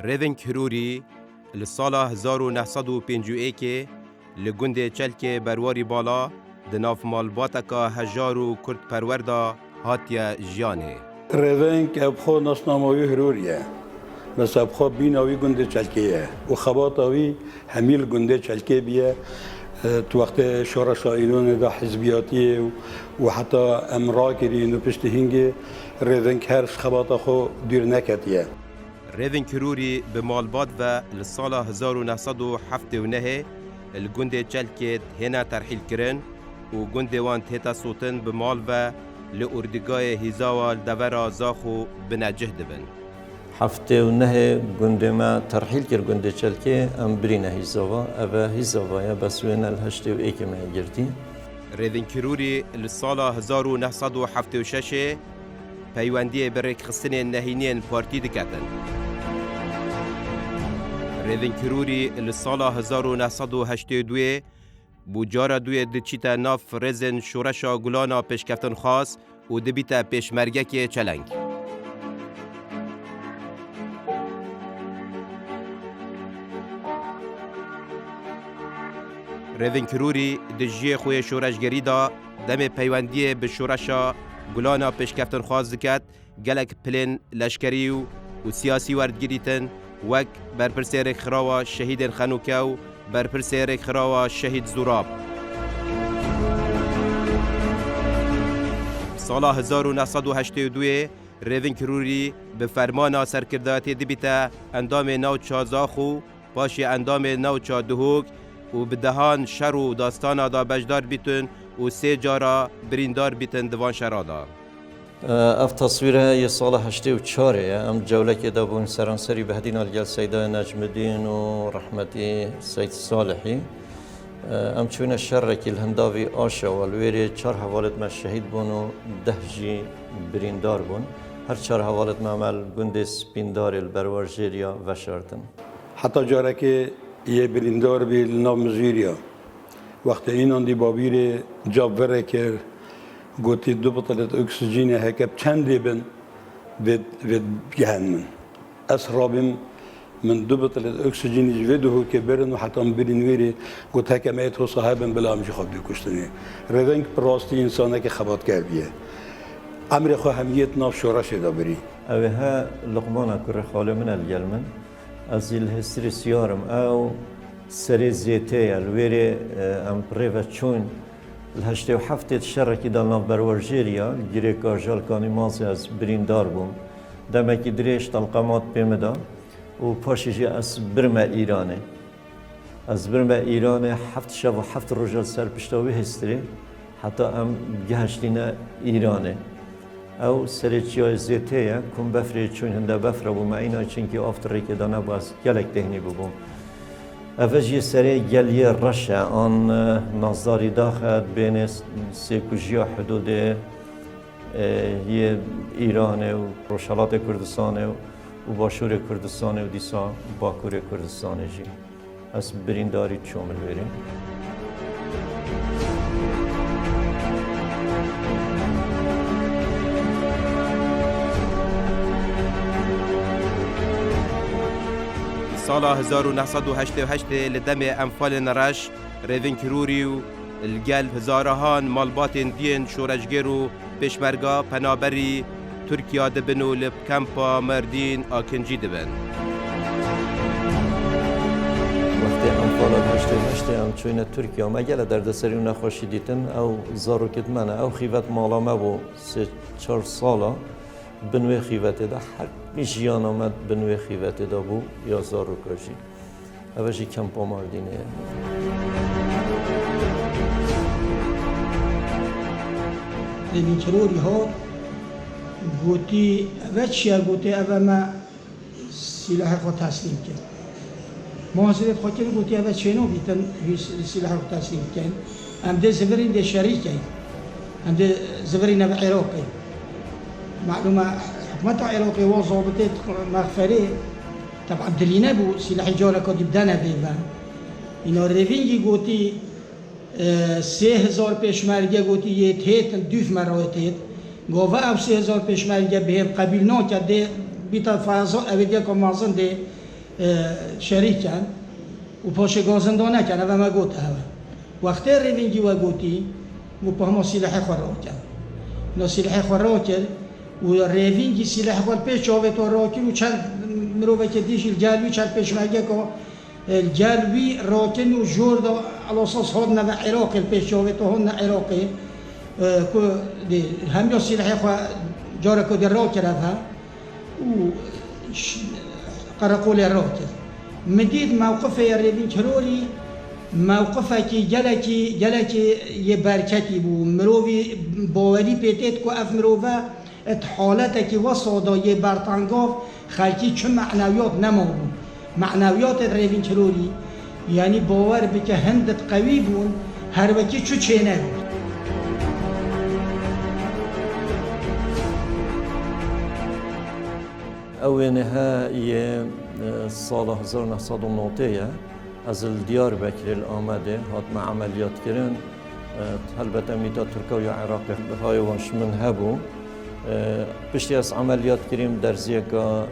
ریوین کروری لسال 1951 لگند چلک برواری بالا دناف مالباتکا هجار و کرد پروردا هاتیا جیانه. ریوین که ابخو ناسناموی هروریه بس ابخو بیناوی گنده چلکیه و خباطاوی همیل گنده چلکی بیه تو وقت شورش ایران دا حزبیاتیه و حتی امراکرین و پشتهینگی ریوین که هرش خباطا خو دیر نکتیه. ریوین کروری به مالبات و لسال 1979 الگند چلکت هنا ترحیل کرن و گند وان تیتا سوتن به مال و لأردگاه هزاوال دورا زاخو بنجه دبن. 79 گند ما ترحیل کر گند چلکه ام برین هزاوا اوه هزاوا یا بسوین الهشت و ایک ما گردی. ریوین کروری لسال 1976 پیوندی برک خستن نهینین پارتی دکتن. ریوین کروری لسال 1982 بوجارا دوی دچیتا ناف رزن شورشا گلانا پیشکفتن خاص و دبیتا پیشمرگه که چلنگ. ریوین کروری دجی خوی شورشگری دا دم پیوندی به شورشا گلانا پیشکفتن خاص دکت گلک پلن لشکری و سیاسی وردگریتن وک برپرسیر خراوا شهید خانوکاو برپرسیر خراوا شهید زوراب. سال 1982 ریوین کروری به فرمان سرکرداتی دبیتا اندام نوچا زاخو پاشی اندام نوچا دهوک و به دهان شر و داستانا دا بجدار بیتن و سه جارا بریندار بیتن دوان شرادا. اف تصویره یه سال 84 ام جوله که دابون سرانسری بهدین الگل سیده نجم الدین و رحمتی سید صالحی ام چون شرکی الهنداوی آشا و الویری 4 حوالت ما شهید بون و 10 جی بریندار بون هر 4 حوالت ما عمل گند سپیندار البروارجیریا و شارتن حتی جاره که یه بریندار بیل نام زیریا وقت اینان دی بابیر جاب وره که گوتی 2 بطلت اکسیژن هکب چندی بن وید جهنم. اسرابم من 2 بطلت اکسیژن جویده که برن و حتی برین ویری گوت هکم ایت و صاحبم بلا میشه خواب بکشتنی. ریوین پراستی انسانه که خبات کردیه. امر خو همیت ناف شورش دابری. اوها لقمانا کر خاله من الجلمن از الهستری سیارم او سری زیته الویری ام پریو چون الهشته و هفته شرکی دالنا بروارجیریا گیره کارجال کانی مازی از بریندار بوم دمکی دریش تلقامات پیمدا و پاشیجی از برم ایرانه از برم ایرانه 7 شب و 7 روزال سر پشتاوی هستری حتی ام گهشتین ایرانه او سری چیای زیته یا کم بفری چون هنده بفره بوم اینا چنکی آفتری که دانا باز گلک دهنی بوم اوجی سری گلیه رشه آن نظاری داخل بین سیکوژیا حدود ایران و روشالات کردستان و باشور کردستان و دیسا باکور کردستان جی از برینداری چومل بریم. سال 1988 لدم انفال نرش ریوین کروری و الگل هزارهان مالبات دین شورشگر و پیشمرگا پنابری ترکیه دبن و لب کمپا مردین آکنجی دبن. وقتی انفال 88 ام چون ترکیه ما گله دردسری و نخوشی دیتن او زارو کت منه او خیوت مالامه بو 3-4 ساله بنوی خیوته ده هر میشیان آمد بنوی خیوته ده بو یا زارو کشی اوشی کمپا مردینه ریوین کروری ها گوتی اوه چیه گوتی اوه ما سلاح خود تسلیم کن محاصرت خود کرد گوتی اوه چینو بیتن سلاح خود تسلیم کن هم ده زورین ده شریکه هم ده زورین اوه عراقی معلومه حكومة عراقي وضابطة مغفرة طبعا دلينا بو سلاح جارة كادي بدنا بيبا اینا ریوینگی گوتی 3000 پیشمرگه گوتی یه تیتن دوف مرای تیت گوه او 3000 پیشمرگه به قبیل ناکرده بیتا فازا اویدیا که مازن ده شریکن و پاش گازندانه کن و ما گوت هوا وقتی ریوینگی و گوتی و پا ما سلاح خورا کن نا سلاح خورا کرد و ریوینگی سلاح خور پیش چاوه تو راکن و چند مروفه که دیش الجلوی چند پیش مگه که الجلوی راکن و جور دا الاساس هاد نوه عراق پیش چاوه تو هون عراقی که همیا سلاح خور جاره که در را کرد ها و قرقول را کرد مدید موقف ریوین کروری موقفه که گلکی یه برکتی بود مروی باوری پیتید که اف مروه ات حالته که وصادا یه برطنگاف خلکی چون معنویات نما بود معنویات ریوین کروری یعنی باور بکه هندت قوی بود هر وکی چو چینه بود أولها هي الصالة 1990 از الديار بكر الآمده هات مع عمليات كرن هلبته ميتا تركيا وعراق هاي وانش من هبو بشتي از عمليات كريم درزيكا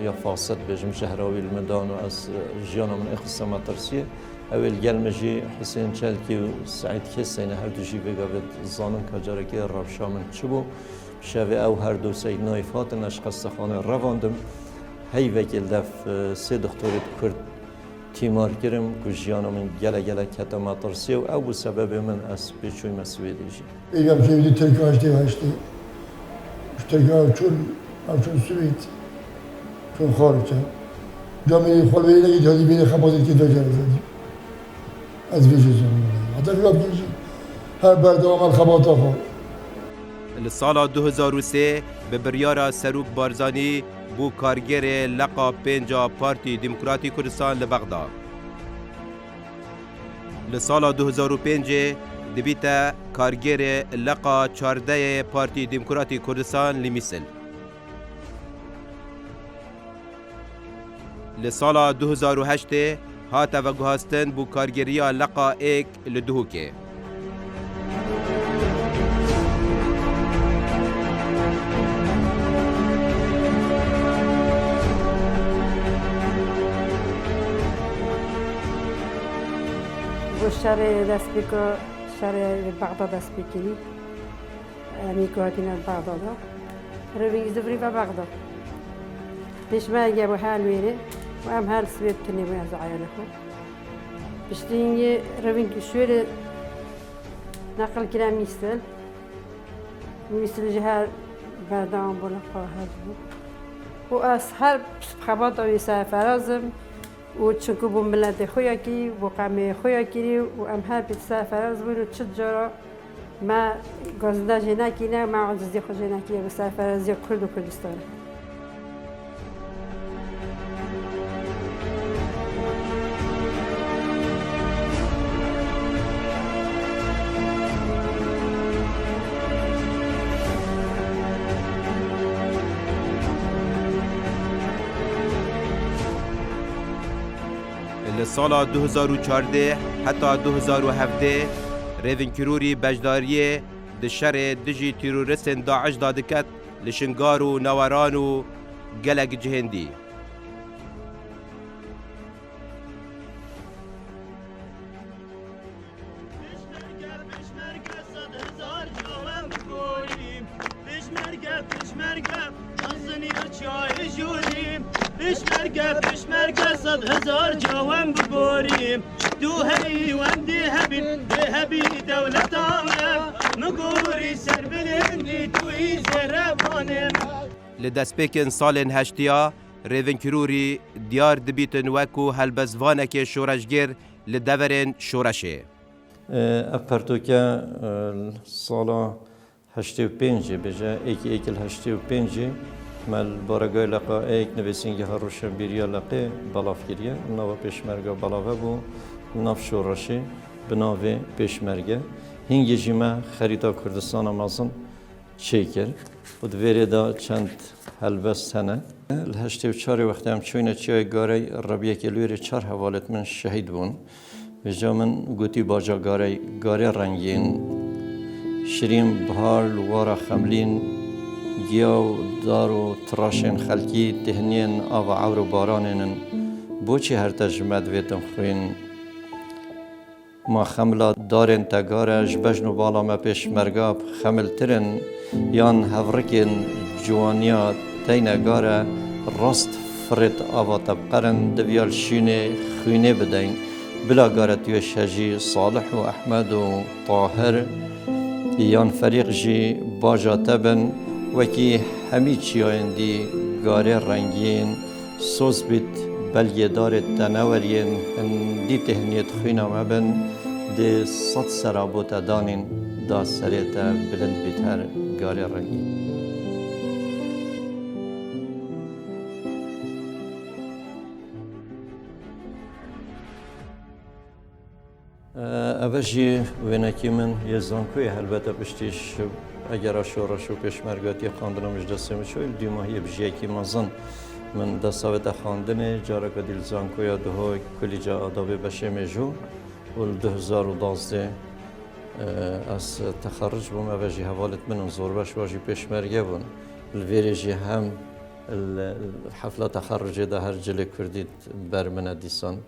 يا فاسد بجم شهراوي الميدان واز جيانا من اخص ما ترسيه اول جلمجي حسين شلكي وسعيد كيسين هردوجي بقابت الظانن كجاركي الربشا من شبو شوی او هر دو سید نایفات نشخص خانه رواندم هی وکیل دف سه دکترت کرد تیمار کردم که جیانا من گله کتا مطرسی و او سبب من از پیچوی مسئولی دیجی. ایگم شویدی ترکیه هشتی ترکیه چون سوید چون خارجه جامعه خلوی نگی جادی بین خبازی که دو جرد زدیم از ویژه زمین حتی خلاب دیجی هر بردوام الخباتا خواه لسال 2003 به بریار سروک بارزانی بو کارگر لقا 5 پارتی دموکراتی کردستان لبغداد. لسال 2005 دبیت کارگر لقا 14 پارتی دموکراتی کردستان لمیسل. لسال 2008 هات و گهاستن بو کارگریا لقا 1 لدهوکه. شهر دستبیکو شهر بغداد دستبیکی میکوهاتینا بغداد روی زبری و بغداد پیش ما اگه با حال ویره و ام حال سویت کنی با از عیاله خو بشتینی روی شویر نقل کردم میستل جهر بردام بالا خواهد بود و از هر خبات آوی سفرازم و چونکه بوم ملت خویا کی و قوم خویا کی و ام هر بیت سفراز بود و چه جرا ما گازنده جنا کی نه ما عزیزی خو جنا کی و سفرازی کرد و کردستان سال 2014 حتی 2017 ریوین کروری بجداریه دشر دجی تیروریست داعش دادکت لشنگار و نواران و گلگ جهندی. پشمرگه 100,000 جوان بگوریم دو هی وندی هبی دولتانه مگوری سر بلندی توی زربانه لدسپیکن سال هشتیا ریوین کروری دیار دبیتن وکو هلبزوانک شورشگر لدورن شورشه. اپرتوکه سال 85 بجا ایک 85 مال بارگای لقا ایک نویسینگی ها روشن بیریا لقه بلاف گریه نو پیشمرگه بلافه بو ناف شورشی بناوه پیشمرگه هنگی جیمه خریطا کردستان آمازن چیکر و دویره دا چند هلبست هنه الهشته و 4 وقتی هم چوینه چیای گاره ربیه کلویر 4 حوالت من شهید بون و جا من گوتی باجا گاره رنگین شریم بهار لوارا خملین گیاو دار و تراشن خلکی تهنین آوا عور و بارانن بوچی هر تجمد ویتم خوین ما خملا دارن تگاره جبجن و بالا ما پیش مرگاب خمل ترن یان هفرکن جوانیا تینگاره راست فرد آوا تبقرن دویال شینه خوینه بدین بلا گارتیو شجی صالح و احمد و طاهر یان فریق جی باجا تبن وکی همی چیایندی گاره رنگین سوز بیت بلگه دار تنورین دی تهنیت خوینا مبن دی صد سرابوت دانین دا سریتا بلند بیت هر گاره رنگین اوشی وینکی من یه زانکوی البته پشتیش اگر شورش و پشمرگاتی خواندنم اجدسته میشویل دیماهی بجیه که مازن من دستاوت خواندن جارا که دیل زانکویا دوهای کلیجا آدابی بشه میجو و 2012 از تخرج بوم اوشی حوالت من زوربش واجی پشمرگه بون الویرجی هم حفله تخرج ده هر جل کردید بر من دیسان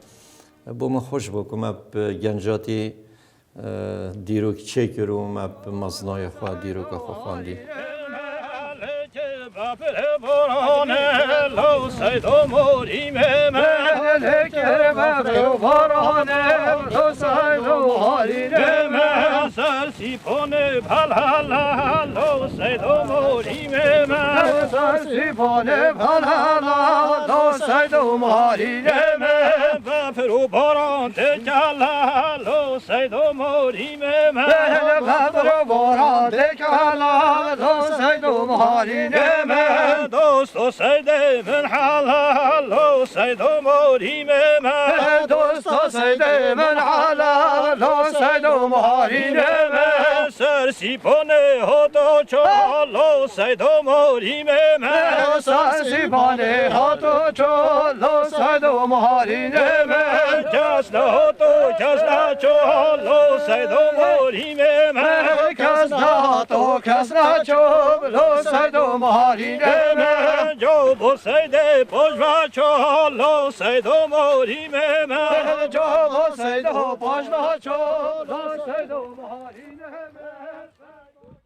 بوم خوش بکم اب گنجاتی دیروک چه کروم اب مزنای خواه دیروک خواه خواندی لو سيد موري مالك باران لو سيد موري مالك سيفون بالهلا لو سيد موري مالك سيفون بالهلا لو سيد موري مالك بفرو باران تكالا لو سيد موري مالك بفرو باران تكالا لو سيد موري مالك دوست سيد من حلال لو سيد موري مالك دوست سيد من حلال لو سيد موري مالك سرسي بونه هاتو چال لو سيد موري مالك سرسي بونه هاتو چال لو سيد موري مالك جسنا هاتو جسنا چال لو سيد موري مالك جسنا هاتو جسنا چال لو سيد موري مالك جو بو سيد پوجوا چال لو سيد موري مالك جو بو سيد پوجوا چال لو سيد موري مالك